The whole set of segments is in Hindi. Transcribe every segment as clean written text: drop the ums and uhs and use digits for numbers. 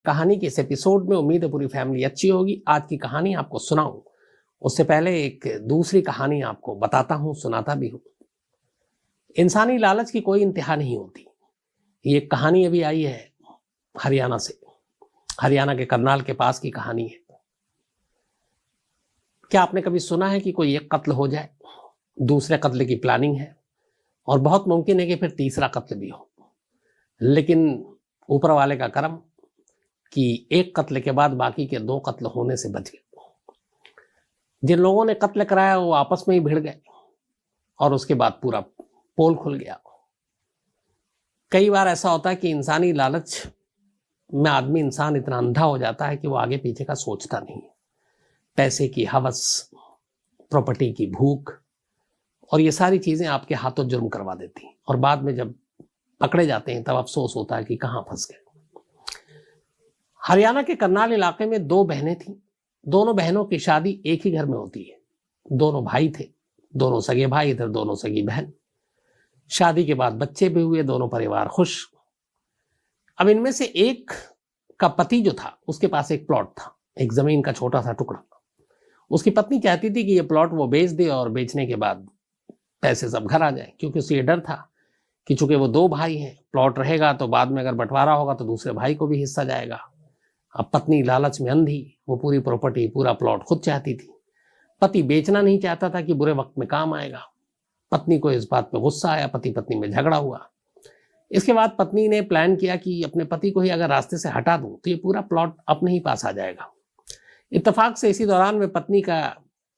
कहानी के इस एपिसोड में उम्मीद है पूरी फैमिली अच्छी होगी। आज की कहानी आपको सुनाऊं उससे पहले एक दूसरी कहानी आपको बताता हूं, सुनाता भी हूं। इंसानी लालच की कोई इंतहा नहीं होती। ये कहानी अभी आई है हरियाणा से, हरियाणा के करनाल के पास की कहानी है। क्या आपने कभी सुना है कि कोई एक कत्ल हो जाए, दूसरे कत्ल की प्लानिंग है और बहुत मुमकिन है कि फिर तीसरा कत्ल भी हो, लेकिन ऊपर वाले का करम कि एक कत्ल के बाद बाकी के 2 कत्ल होने से बच गए। जिन लोगों ने कत्ल कराया वो आपस में ही भिड़ गए और उसके बाद पूरा पोल खुल गया। कई बार ऐसा होता है कि इंसानी लालच में इंसान इतना अंधा हो जाता है कि वो आगे पीछे का सोचता नहीं। पैसे की हवस, प्रॉपर्टी की भूख और ये सारी चीजें आपके हाथों जुर्म करवा देती हैं और बाद में जब पकड़े जाते हैं तब अफसोस होता है कि कहां फंस गए। हरियाणा के करनाल इलाके में 2 बहनें थीं। दोनों बहनों की शादी एक ही घर में होती है। दोनों भाई थे, दोनों सगे भाई, इधर दोनों सगी बहन। शादी के बाद बच्चे भी हुए, दोनों परिवार खुश। अब इनमें से एक का पति जो था उसके पास एक प्लॉट था, एक जमीन का छोटा सा टुकड़ा। उसकी पत्नी चाहती थी कि ये प्लॉट वो बेच दे और बेचने के बाद पैसे सब घर आ जाए, क्योंकि उसे ये डर था कि चूंकि वो 2 भाई हैं, प्लॉट रहेगा तो बाद में अगर बंटवारा होगा तो दूसरे भाई को भी हिस्सा जाएगा। अब पत्नी लालच में अंधी, वो पूरी प्रॉपर्टी, पूरा प्लॉट खुद चाहती थी। पति बेचना नहीं चाहता था कि बुरे वक्त में काम आएगा। पत्नी को इस बात पे गुस्सा आया, पति पत्नी में झगड़ा हुआ। इसके बाद पत्नी ने प्लान किया कि अपने पति को ही अगर रास्ते से हटा दूं तो ये पूरा प्लॉट अपने ही पास आ जाएगा। इत्तेफाक से इसी दौरान में पत्नी का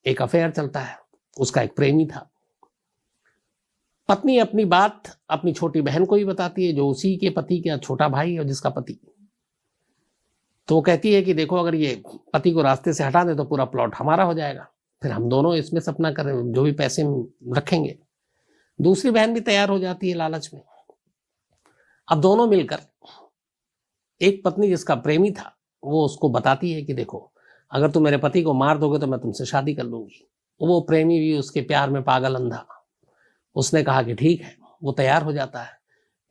एक अफेयर चलता है, उसका एक प्रेमी था। पत्नी अपनी बात अपनी छोटी बहन को ही बताती है, जो उसी के पति का छोटा भाई है और जिसका पति। तो वो कहती है कि देखो, अगर ये पति को रास्ते से हटा दे तो पूरा प्लॉट हमारा हो जाएगा, फिर हम दोनों इसमें सपना करें, जो भी पैसे रखेंगे। दूसरी बहन भी तैयार हो जाती है लालच में। अब दोनों मिलकर, एक पत्नी जिसका प्रेमी था वो उसको बताती है कि देखो, अगर तुम मेरे पति को मार दोगे तो मैं तुमसे शादी कर लूंगी। वो प्रेमी भी उसके प्यार में पागल अंधा, उसने कहा कि ठीक है। वो तैयार हो जाता है।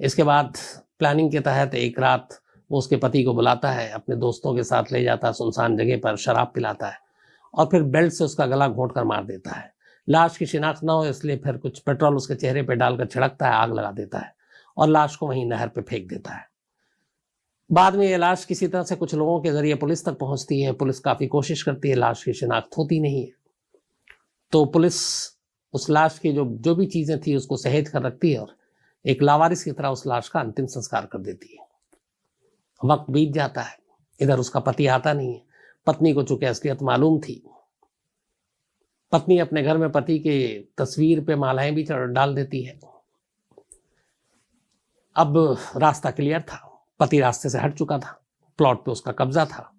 इसके बाद प्लानिंग के तहत एक रात वो उसके पति को बुलाता है, अपने दोस्तों के साथ ले जाता है सुनसान जगह पर, शराब पिलाता है और फिर बेल्ट से उसका गला घोंट कर मार देता है। लाश की शिनाख्त ना हो इसलिए फिर कुछ पेट्रोल उसके चेहरे पे डालकर छिड़कता है, आग लगा देता है और लाश को वहीं नहर पे फेंक देता है। बाद में ये लाश किसी तरह से कुछ लोगों के जरिए पुलिस तक पहुंचती है। पुलिस काफी कोशिश करती है, लाश की शिनाख्त होती नहीं है। तो पुलिस उस लाश की जो भी चीजें थी उसको सहेज कर रखती है और एक लावारिस की तरह उस लाश का अंतिम संस्कार कर देती है। वक्त बीत जाता है, इधर उसका पति आता नहीं है। पत्नी को चूंकि असलियत मालूम थी, पत्नी अपने घर में पति के तस्वीर पे मालाएं भी डाल देती है। अब रास्ता क्लियर था, पति रास्ते से हट चुका था, प्लॉट पे उसका कब्जा था।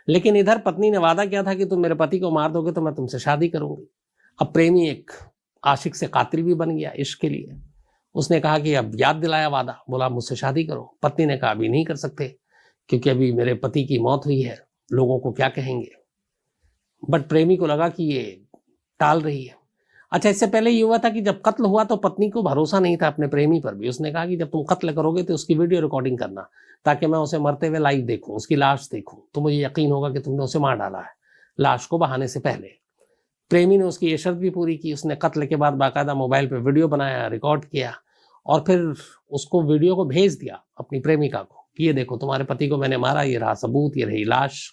लेकिन इधर पत्नी ने वादा किया था कि तुम मेरे पति को मार दोगे तो मैं तुमसे शादी करूंगी। अब प्रेमी एक आशिक से कातिल भी बन गया इश्क के लिए। उसने कहा कि अब याद दिलाया वादा, बोला मुझसे शादी करो। पत्नी ने कहा अभी नहीं कर सकते, क्योंकि अभी मेरे पति की मौत हुई है, लोगों को क्या कहेंगे। बट प्रेमी को लगा कि ये टाल रही है। अच्छा, इससे पहले ये हुआ था कि जब कत्ल हुआ तो पत्नी को भरोसा नहीं था अपने प्रेमी पर भी। उसने कहा कि जब तुम कत्ल करोगे तो उसकी वीडियो रिकॉर्डिंग करना, ताकि मैं उसे मरते हुए लाइव देखूं, उसकी लाश देखूं, तो मुझे यकीन होगा कि तुमने उसे मार डाला है, लाश को बहाने से पहले। प्रेमी ने उसकी ये शर्त भी पूरी की। उसने कत्ल के बाद बाकायदा मोबाइल पे वीडियो बनाया, रिकॉर्ड किया और फिर उसको वीडियो को भेज दिया अपनी प्रेमिका को कि ये देखो, तुम्हारे पति को मैंने मारा, ये रहा सबूत, ये रही लाश।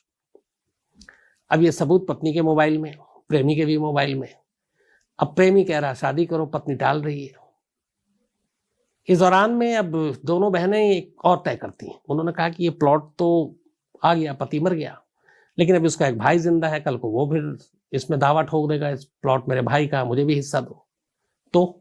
अब ये सबूत पत्नी के मोबाइल में, प्रेमी के भी मोबाइल में। अब प्रेमी कह रहा शादी करो, पत्नी टाल रही है। इस दौरान में अब दोनों बहनें एक और तय करती हैं। उन्होंने कहा कि ये प्लॉट तो आ गया, पति मर गया, लेकिन अभी उसका एक भाई जिंदा है, कल को वो फिर इसमें दावा ठोक देगा, इस प्लॉट मेरे भाई का, मुझे भी हिस्सा दो। तो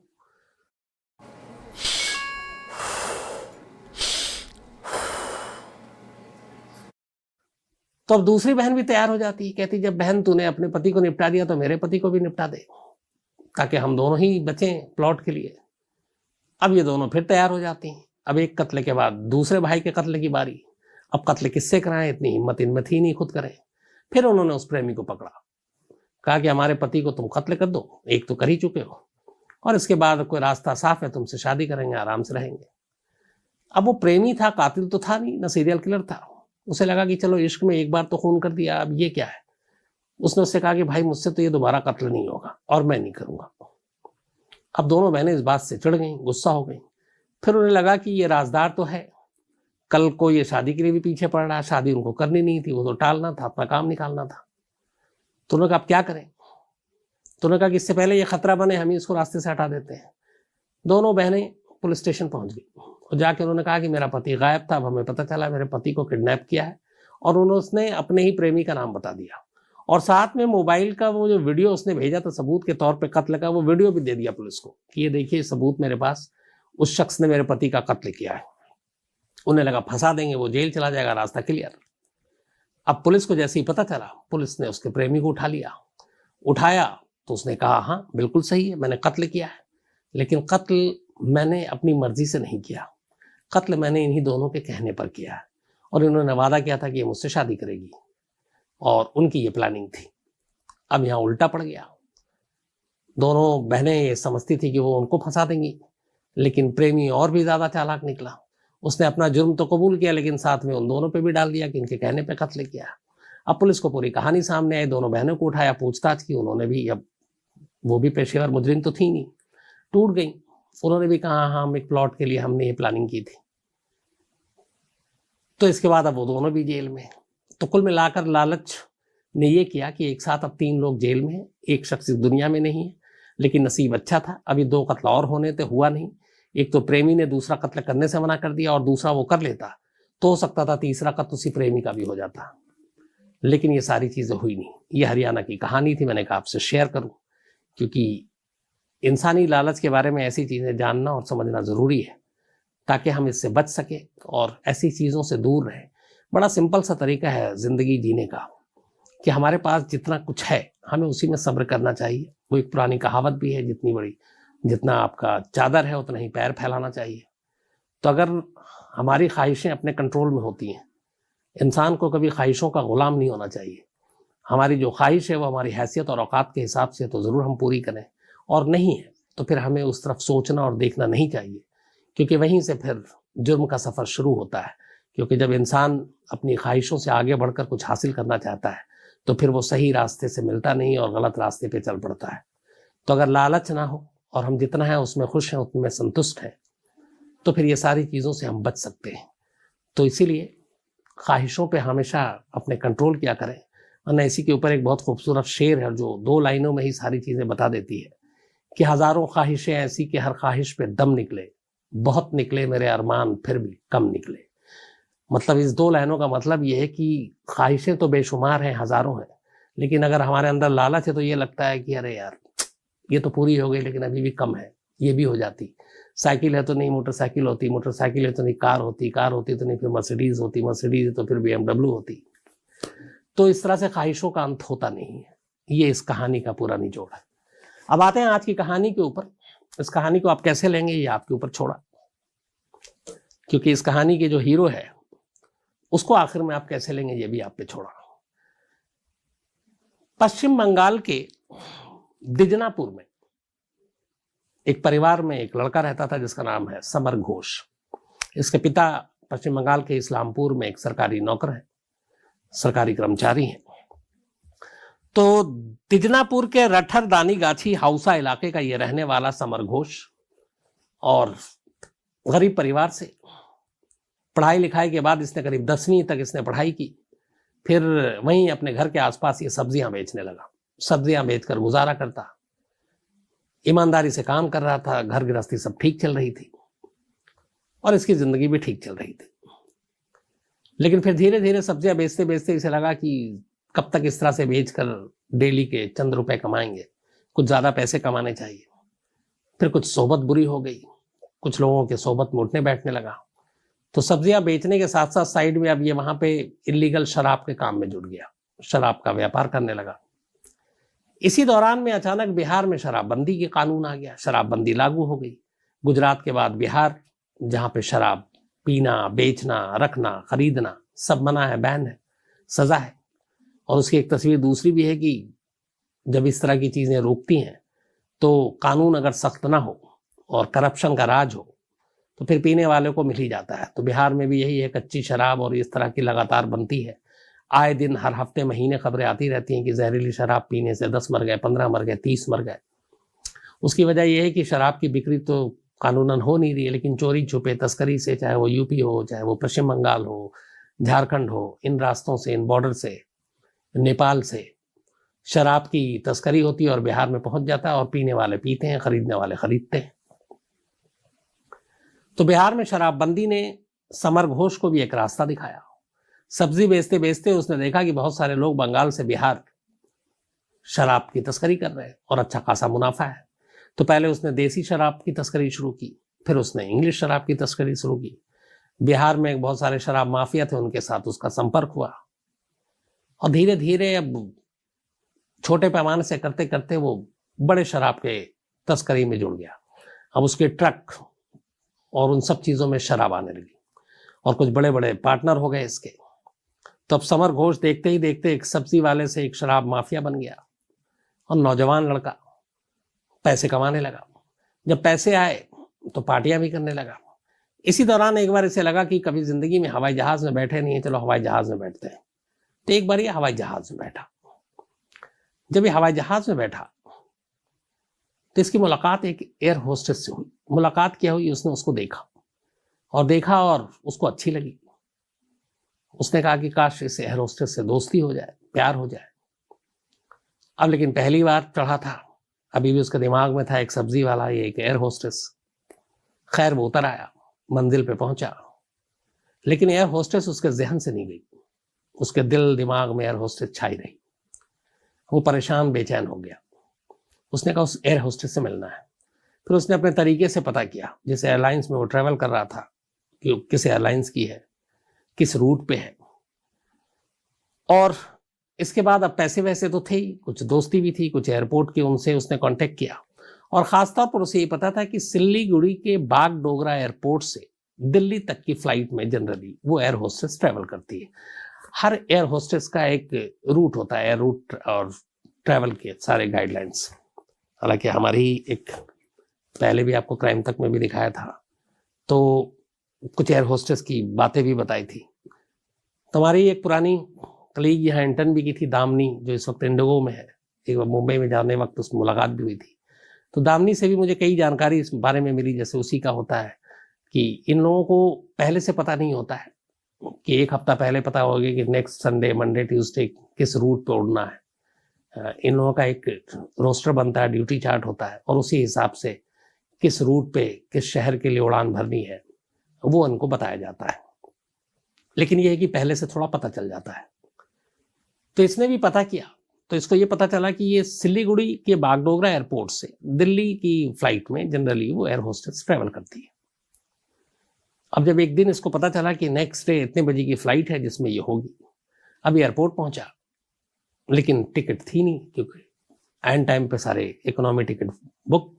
अब दूसरी बहन भी तैयार हो जाती है, कहती जब बहन तूने अपने पति को निपटा दिया तो मेरे पति को भी निपटा दे, ताकि हम दोनों ही बचें प्लॉट के लिए। अब ये दोनों फिर तैयार हो जाती हैं। अब एक कत्ल के बाद दूसरे भाई के कत्ल की बारी। अब कत्ल किससे कराएं, इतनी हिम्मत इनमें थी नहीं खुद करें। फिर उन्होंने उस प्रेमी को पकड़ा, कहा कि हमारे पति को तुम कत्ल कर दो, एक तो कर ही चुके हो, और इसके बाद कोई रास्ता साफ है, तुमसे शादी करेंगे, आराम से रहेंगे। अब वो प्रेमी था, कातिल तो था नहीं, ना सीरियल किलर था। उसे लगा कि चलो इश्क में एक बार तो खून कर दिया, अब ये क्या है। उसने उससे कहा कि भाई मुझसे तो ये दोबारा कत्ल नहीं होगा और मैं नहीं करूंगा। अब दोनों बहनें इस बात से चिढ़ गईं, गुस्सा हो गईं। फिर उन्हें लगा कि ये राजदार तो है, कल को ये शादी के लिए भी पीछे पड़ रहा है, शादी उनको करनी नहीं थी, वो तो टालना था, अपना काम निकालना था। तो उन्होंने कहा अब क्या करें। तो उन्होंने कहा कि इससे पहले ये खतरा बने हम ही इसको रास्ते से हटा देते हैं। दोनों बहनें पुलिस स्टेशन पहुंच गई और जाके उन्होंने कहा कि मेरा पति गायब था, अब हमें पता चला मेरे पति को किडनैप किया है। और उन्होंने अपने ही प्रेमी का नाम बता दिया और साथ में मोबाइल का वो जो वीडियो उसने भेजा था सबूत के तौर पे कत्ल का, वो वीडियो भी दे दिया पुलिस को कि ये देखिए सबूत मेरे पास, उस शख्स ने मेरे पति का कत्ल किया है। उन्हें लगा फंसा देंगे, वो जेल चला जाएगा, रास्ता क्लियर। अब पुलिस को जैसे ही पता चला, पुलिस ने उसके प्रेमी को उठाया तो उसने कहा हाँ बिल्कुल सही है, मैंने कत्ल किया है, लेकिन कत्ल मैंने अपनी मर्जी से नहीं किया, कत्ल मैंने इन्हीं दोनों के कहने पर किया है। और इन्होंने वादा किया था कि ये मुझसे शादी करेगी और उनकी ये प्लानिंग थी। अब यहाँ उल्टा पड़ गया। दोनों बहनें ये समझती थी कि वो उनको फंसा देंगी, लेकिन प्रेमी और भी ज्यादा चालाक निकला। उसने अपना जुर्म तो कबूल किया, लेकिन साथ में उन दोनों पे भी डाल दिया कि इनके कहने पे कत्ल किया। अब पुलिस को पूरी कहानी सामने आई, दोनों बहनों को उठाया, पूछताछ की उन्होंने भी। अब वो भी पेशेवर मुजरिम तो थी नहीं, टूट गई। उन्होंने भी कहा हाँ हम एक प्लॉट के लिए हमने ये प्लानिंग की थी। तो इसके बाद अब वो दोनों भी जेल में। तो कुल मिलाकर लालच ने ये किया कि एक साथ अब 3 लोग जेल में हैं, एक शख्स इस दुनिया में नहीं है। लेकिन नसीब अच्छा था, अभी 2 कत्ल और होने थे, हुआ नहीं। एक तो प्रेमी ने दूसरा कत्ल करने से मना कर दिया और दूसरा वो कर लेता तो हो सकता था तीसरा कत्ल उसी प्रेमी का भी हो जाता। लेकिन ये सारी चीजें हुई नहीं। ये हरियाणा की कहानी थी, मैंने कहा आपसे शेयर करूं, क्योंकि इंसानी लालच के बारे में ऐसी चीजें जानना और समझना जरूरी है ताकि हम इससे बच सके और ऐसी चीजों से दूर रहें। बड़ा सिंपल सा तरीका है जिंदगी जीने का कि हमारे पास जितना कुछ है हमें उसी में सब्र करना चाहिए। वो एक पुरानी कहावत भी है, जितना आपका चादर है उतना ही पैर फैलाना चाहिए। तो अगर हमारी ख्वाहिशें अपने कंट्रोल में होती हैं, इंसान को कभी ख्वाहिशों का गुलाम नहीं होना चाहिए। हमारी जो ख्वाहिश है वो हमारी हैसियत और औकात के हिसाब से तो ज़रूर हम पूरी करें, और नहीं है तो फिर हमें उस तरफ सोचना और देखना नहीं चाहिए, क्योंकि वहीं से फिर जुर्म का सफ़र शुरू होता है। क्योंकि जब इंसान अपनी ख्वाहिशों से आगे बढ़कर कुछ हासिल करना चाहता है तो फिर वो सही रास्ते से मिलता नहीं और गलत रास्ते पे चल पड़ता है। तो अगर लालच ना हो और हम जितना है उसमें खुश हैं, उतने में संतुष्ट हैं, तो फिर ये सारी चीज़ों से हम बच सकते हैं। तो इसीलिए ख्वाहिशों पे हमेशा अपने कंट्रोल किया करें। वरना इसी के ऊपर एक बहुत खूबसूरत शेर है जो 2 लाइनों में ही सारी चीज़ें बता देती है कि हज़ारों ख्वाहिशें ऐसी कि हर ख्वाहिश पे दम निकले, बहुत निकले मेरे अरमान फिर भी कम निकले। मतलब इस 2 लाइनों का मतलब ये है कि ख्वाहिशें तो बेशुमार हैं, हज़ारों हैं, लेकिन अगर हमारे अंदर लालच है तो ये लगता है कि अरे यार ये तो पूरी हो गई लेकिन अभी भी कम है, ये भी हो जाती। साइकिल है तो नहीं मोटरसाइकिल होती, मोटरसाइकिल है तो नहीं कार होती, कार होती तो नहीं फिर मर्सिडीज होती, मर्सिडीज है तो फिर BMW होती। तो इस तरह से ख्वाहिशों का अंत होता नहीं है। ये इस कहानी का पूरा निचोड़ है। अब आते हैं आज की कहानी के ऊपर। इस कहानी को आप कैसे लेंगे ये आपके ऊपर छोड़ा, क्योंकि इस कहानी के जो हीरो है उसको आखिर में आप कैसे लेंगे ये भी आप पे छोड़ा। पश्चिम बंगाल के दिजनापुर में एक परिवार में एक लड़का रहता था जिसका नाम है समर घोष। इसके पिता पश्चिम बंगाल के इस्लामपुर में एक सरकारी नौकर है, सरकारी कर्मचारी हैं। तो दिजनापुर के रठर दानी गाछी हाउसा इलाके का ये रहने वाला समर घोष, और गरीब परिवार से पढ़ाई लिखाई के बाद इसने करीब 10वीं तक इसने पढ़ाई की। फिर वहीं अपने घर के आसपास ये सब्जियां बेचने लगा। सब्जियां बेचकर गुजारा करता, ईमानदारी से काम कर रहा था, घर गृहस्थी सब ठीक चल रही थी और इसकी जिंदगी भी ठीक चल रही थी। लेकिन फिर धीरे धीरे सब्जियां बेचते बेचते इसे लगा कि कब तक इस तरह से बेचकर डेली के चंद रुपए कमाएंगे, कुछ ज्यादा पैसे कमाने चाहिए। फिर कुछ सोबत बुरी हो गई, कुछ लोगों के सोबत में उठने बैठने लगा। तो सब्जियां बेचने के साथ साथ साइड में अब ये वहां पे इलीगल शराब के काम में जुट गया, शराब का व्यापार करने लगा। इसी दौरान में अचानक बिहार में शराबबंदी के कानून आ गया, शराबबंदी लागू हो गई। गुजरात के बाद बिहार, जहां पे शराब पीना, बेचना, रखना, खरीदना सब मना है, बैन है, सजा है। और उसकी एक तस्वीर दूसरी भी है कि जब इस तरह की चीजें रोकती हैं तो कानून अगर सख्त ना हो और करप्शन का राज हो तो फिर पीने वाले को मिल ही जाता है। तो बिहार में भी यही है, कच्ची शराब और इस तरह की लगातार बनती है। आए दिन हर हफ्ते महीने खबरें आती रहती हैं कि जहरीली शराब पीने से 10 मर गए, 15 मर गए, 30 मर गए। उसकी वजह यह है कि शराब की बिक्री तो कानूनन हो नहीं रही है, लेकिन चोरी छुपे तस्करी से, चाहे वो यूपी हो, चाहे वो पश्चिम बंगाल हो, झारखंड हो, इन रास्तों से, इन बॉर्डर से, नेपाल से शराब की तस्करी होती है और बिहार में पहुंच जाता है और पीने वाले पीते हैं, खरीदने वाले खरीदते हैं। तो बिहार में शराबबंदी ने समर घोष को भी एक रास्ता दिखाया। सब्जी बेचते बेचते उसने देखा कि बहुत सारे लोग बंगाल से बिहार शराब की तस्करी कर रहे हैं और अच्छा खासा मुनाफा है। तो पहले उसने देसी शराब की तस्करी शुरू की, फिर उसने इंग्लिश शराब की तस्करी शुरू की। बिहार में बहुत सारे शराब माफिया थे, उनके साथ उसका संपर्क हुआ और धीरे धीरे अब छोटे पैमाने से करते करते वो बड़े शराब के तस्करी में जुड़ गया। अब उसके ट्रक और उन सब चीजों में शराब आने लगी और कुछ बड़े बड़े पार्टनर हो गए इसके। तो अब समर घोष देखते ही देखते एक सब्जी वाले से एक शराब माफिया बन गया और नौजवान लड़का पैसे कमाने लगा। जब पैसे आए तो पार्टियां भी करने लगा। इसी दौरान एक बार इसे लगा कि कभी जिंदगी में हवाई जहाज में बैठे नहीं है, चलो हवाई जहाज में बैठते हैं। तो एक बार ये हवाई जहाज में बैठा। जब ये हवाई जहाज में बैठा तो इसकी मुलाकात एक एयर होस्टेस से हुई। मुलाकात क्या हुई, उसने उसको देखा और उसको अच्छी लगी। उसने कहा कि काश इस एयर होस्टेस से दोस्ती हो जाए, प्यार हो जाए। अब लेकिन पहली बार चढ़ा था, अभी भी उसके दिमाग में था एक सब्जी वाला, ये एक एयर होस्टेस। खैर वो उतर आया, मंजिल पे पहुंचा, लेकिन एयर होस्टेस उसके जहन से नहीं गई। उसके दिल दिमाग में एयर होस्टेस छाई रही। वो परेशान बेचैन हो गया। उसने कहा उस एयर होस्टेस से मिलना है। फिर उसने अपने तरीके से पता किया, जिस एयरलाइंस में वो ट्रेवल कर रहा था कि किस एयरलाइंस की है, किस रूट पे है। और इसके बाद अब पैसे वैसे तो थे ही, कुछ दोस्ती भी थी, कुछ एयरपोर्ट की, उनसे उसने कांटेक्ट किया। और खासतौर पर उसे ये पता था कि सिल्लीगुड़ी के बागडोगरा एयरपोर्ट से दिल्ली तक की फ्लाइट में जनरली वो एयर होस्टेस ट्रेवल करती है। हर एयर होस्टेस का एक रूट होता है, एयर रूट और ट्रैवल के सारे गाइडलाइंस। हालांकि हमारी एक पहले भी आपको क्राइम तक में भी दिखाया था, तो कुछ एयर होस्टेस की बातें भी बताई थी। तो हमारी एक पुरानी कलीग यहाँ इंटर्न भी की थी, दामनी, जो इस वक्त इंडिगो में है। एक बार मुंबई में जाने वक्त उसकी मुलाकात भी हुई थी। तो दामनी से भी मुझे कई जानकारी इस बारे में मिली। जैसे उसी का होता है कि इन लोगों को पहले से पता नहीं होता है कि एक हफ्ता पहले पता होगा कि नेक्स्ट संडे, मंडे, ट्यूसडे किस रूट पे उड़ना है। इन लोगों का एक रोस्टर बनता है, ड्यूटी चार्ट होता है, और उसी हिसाब से किस रूट पे किस शहर के लिए उड़ान भरनी है वो उनको बताया जाता है। लेकिन यह है कि पहले से थोड़ा पता चल जाता है। तो इसने भी पता किया, तो इसको ये पता चला कि ये सिल्लीगुड़ी के बागडोगरा एयरपोर्ट से दिल्ली की फ्लाइट में जनरली वो एयर होस्टेस ट्रेवल करती है। अब जब एक दिन इसको पता चला कि नेक्स्ट डे इतने बजे की फ्लाइट है जिसमें ये होगी, अब एयरपोर्ट पहुंचा, लेकिन टिकट थी नहीं, क्योंकि एंड टाइम पे सारे इकोनॉमी टिकट बुक।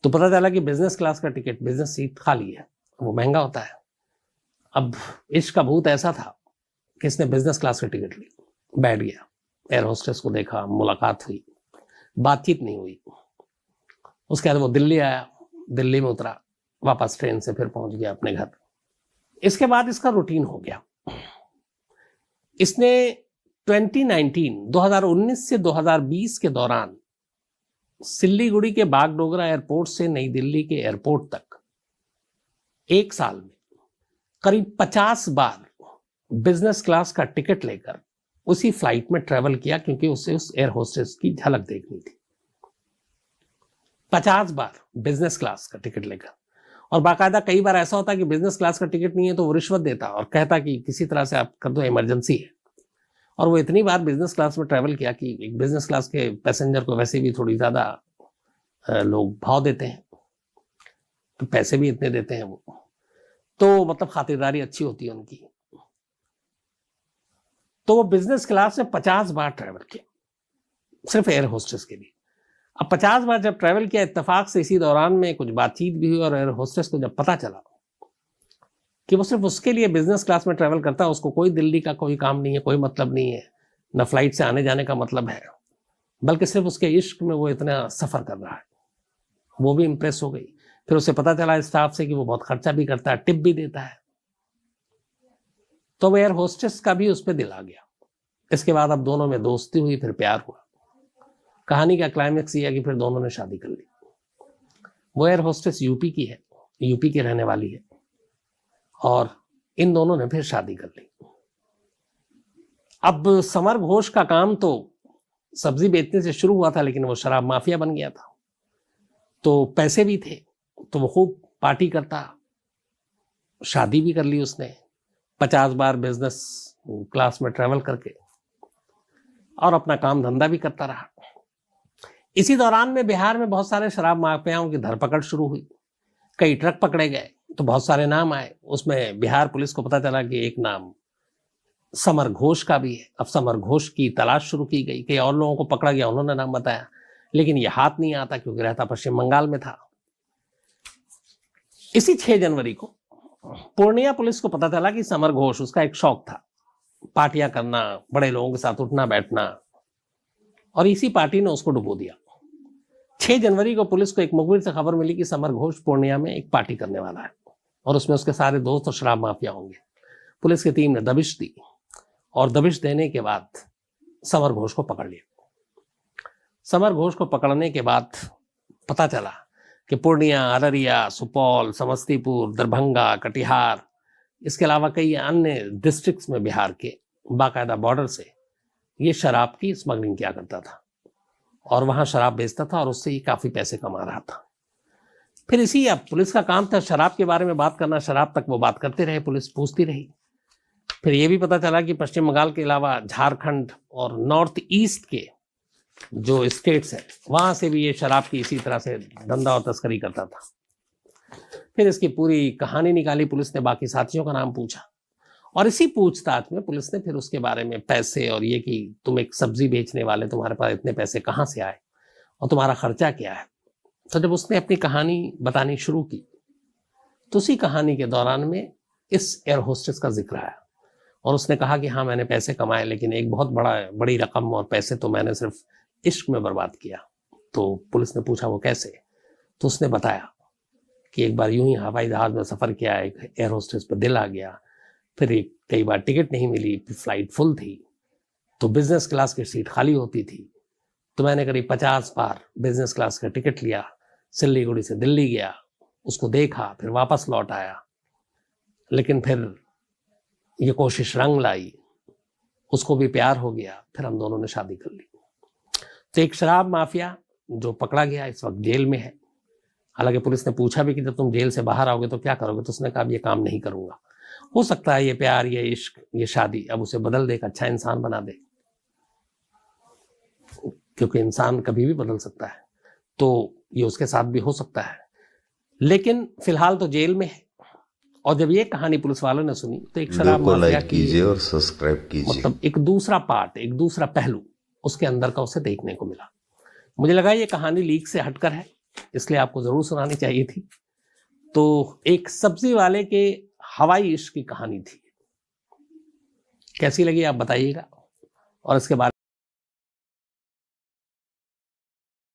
तो पता चला कि बिजनेस क्लास का टिकट, बिजनेस सीट खाली है, वो महंगा होता है। अब इश्क का भूत ऐसा था कि इसने बिजनेस क्लास का टिकट ली, बैठ गया, एयर होस्टेस को देखा, मुलाकात हुई, बातचीत नहीं हुई। उसके बाद वो दिल्ली आया, दिल्ली में उतरा, वापस ट्रेन से फिर पहुंच गया अपने घर। इसके बाद इसका रूटीन हो गया। इसने 2019 से 2020 के दौरान सिल्लीगुड़ी के बागडोगरा एयरपोर्ट से नई दिल्ली के एयरपोर्ट तक एक साल में करीब 50 बार बिजनेस क्लास का टिकट लेकर उसी फ्लाइट में ट्रेवल किया, क्योंकि उसे उस एयर होस्टेस की झलक देखनी थी। 50 बार बिजनेस क्लास का टिकट लेकर। और बाकायदा कई बार ऐसा होता कि बिजनेस क्लास का टिकट नहीं है तो वो रिश्वत देता और कहता कि किसी तरह से आप कर दो, इमरजेंसी है। और वो इतनी बार बिजनेस क्लास में ट्रैवल किया कि एक बिजनेस क्लास के पैसेंजर को वैसे भी थोड़ी ज्यादा लोग भाव देते हैं, तो पैसे भी इतने देते हैं वो, तो मतलब खातिरदारी अच्छी होती है उनकी। तो वो बिजनेस क्लास में 50 बार ट्रैवल किया, सिर्फ एयर होस्टेस के लिए। अब 50 बार जब ट्रैवल किया, इत्तेफाक से इसी दौरान में कुछ बातचीत भी हुई और एयर होस्टेस को जब पता चला कि वो सिर्फ उसके लिए बिजनेस क्लास में ट्रैवल करता है, उसको कोई दिल्ली का कोई काम नहीं है, कोई मतलब नहीं है, न फ्लाइट से आने जाने का मतलब है, बल्कि सिर्फ उसके इश्क में वो इतना सफर कर रहा है, वो भी इंप्रेस हो गई। फिर उसे पता चला स्टाफ से कि वो बहुत खर्चा भी करता है, टिप भी देता है, तो वो एयर होस्टेस का भी उस पर दिल आ गया। इसके बाद अब दोनों में दोस्ती हुई, फिर प्यार हुआ। कहानी का क्लाइमेक्स ये है कि फिर दोनों ने शादी कर ली। वो एयर होस्टेस यूपी की है, यूपी की रहने वाली है, और इन दोनों ने फिर शादी कर ली। अब समर घोष का काम तो सब्जी बेचने से शुरू हुआ था, लेकिन वो शराब माफिया बन गया था। तो पैसे भी थे, तो वो खूब पार्टी करता, शादी भी कर ली उसने 50 बार बिजनेस क्लास में ट्रेवल करके, और अपना काम धंधा भी करता रहा। इसी दौरान में बिहार में बहुत सारे शराब माफियाओं की धरपकड़ शुरू हुई। कई ट्रक पकड़े गए, तो बहुत सारे नाम आए। उसमें बिहार पुलिस को पता चला कि एक नाम समर घोष का भी है। अब समर घोष की तलाश शुरू की गई। कई और लोगों को पकड़ा गया, उन्होंने नाम बताया, लेकिन यह हाथ नहीं आता क्योंकि रहता पश्चिम बंगाल में था। इसी 6 जनवरी को पूर्णिया पुलिस को पता चला कि समर घोष, उसका एक शौक था पार्टियां करना, बड़े लोगों के साथ उठना बैठना, और इसी पार्टी ने उसको डुबो दिया। 6 जनवरी को पुलिस को एक मुखबिर से खबर मिली कि समर घोष पूर्णिया में एक पार्टी करने वाला है, और उसमें उसके सारे दोस्त और शराब माफिया होंगे। पुलिस की टीम ने दबिश दी, और दबिश देने के बाद समर घोष को पकड़ लिया। समर घोष को पकड़ने के बाद पता चला कि पूर्णिया, अररिया, सुपौल, समस्तीपुर, दरभंगा, कटिहार, इसके अलावा कई अन्य डिस्ट्रिक्ट्स में बिहार के बाकायदा बॉर्डर से ये शराब की स्मगलिंग किया करता था, और वहां शराब बेचता था, और उससे ही काफी पैसे कमा रहा था। फिर इसी, अब पुलिस का काम था शराब के बारे में बात करना, शराब तक वो बात करते रहे, पुलिस पूछती रही। फिर ये भी पता चला कि पश्चिम बंगाल के अलावा झारखंड और नॉर्थ ईस्ट के जो स्टेट्स हैं, वहां से भी ये शराब की इसी तरह से धंधा और तस्करी करता था। फिर इसकी पूरी कहानी निकाली पुलिस ने, बाकी साथियों का नाम पूछा, और इसी पूछताछ में पुलिस ने फिर उसके बारे में पैसे और ये कि तुम एक सब्जी बेचने वाले, तुम्हारे पास इतने पैसे कहाँ से आए और तुम्हारा खर्चा क्या है। तो जब उसने अपनी कहानी बतानी शुरू की, तो उसी कहानी के दौरान में इस एयर होस्टेस का जिक्र आया, और उसने कहा कि हाँ, मैंने पैसे कमाए, लेकिन एक बहुत बड़ी रकम और पैसे तो मैंने सिर्फ इश्क में बर्बाद किया। तो पुलिस ने पूछा वो कैसे, तो उसने बताया कि एक बार यूं ही हवाई जहाज में सफर किया, एक एयर होस्टेस पर दिल आ गया, फिर कई बार टिकट नहीं मिली, फ्लाइट फुल थी, तो बिजनेस क्लास की सीट खाली होती थी, तो मैंने करीब 50 बार बिजनेस क्लास का टिकट लिया, सिल्लीगुड़ी से दिल्ली गया, उसको देखा, फिर वापस लौट आया, लेकिन फिर ये कोशिश रंग लाई, उसको भी प्यार हो गया, फिर हम दोनों ने शादी कर ली। तो एक शराब माफिया जो पकड़ा गया इस वक्त जेल में है। हालांकि पुलिस ने पूछा भी कि जब तुम जेल से बाहर आओगे तो क्या करोगे, तो उसने कहा ये काम नहीं करूंगा। हो सकता है ये प्यार, ये इश्क, ये शादी अब उसे बदल दे, एक अच्छा इंसान बना दे, क्योंकि इंसान कभी भी बदल सकता है, तो ये उसके साथ भी हो सकता है। लेकिन फिलहाल तो जेल में है। और जब ये कहानी पुलिस वालों ने सुनी, तो एक शराब माफिया कीजिए और सब्सक्राइब कीजिए, मतलब एक दूसरा पार्ट, एक दूसरा पहलू उसके अंदर का उसे देखने को मिला। मुझे लगा ये कहानी लीक से हटकर है, इसलिए आपको जरूर सुनानी चाहिए थी। तो एक सब्जी वाले के हवाई इश्क की कहानी थी, कैसी लगी आप बताइएगा, और इसके बारे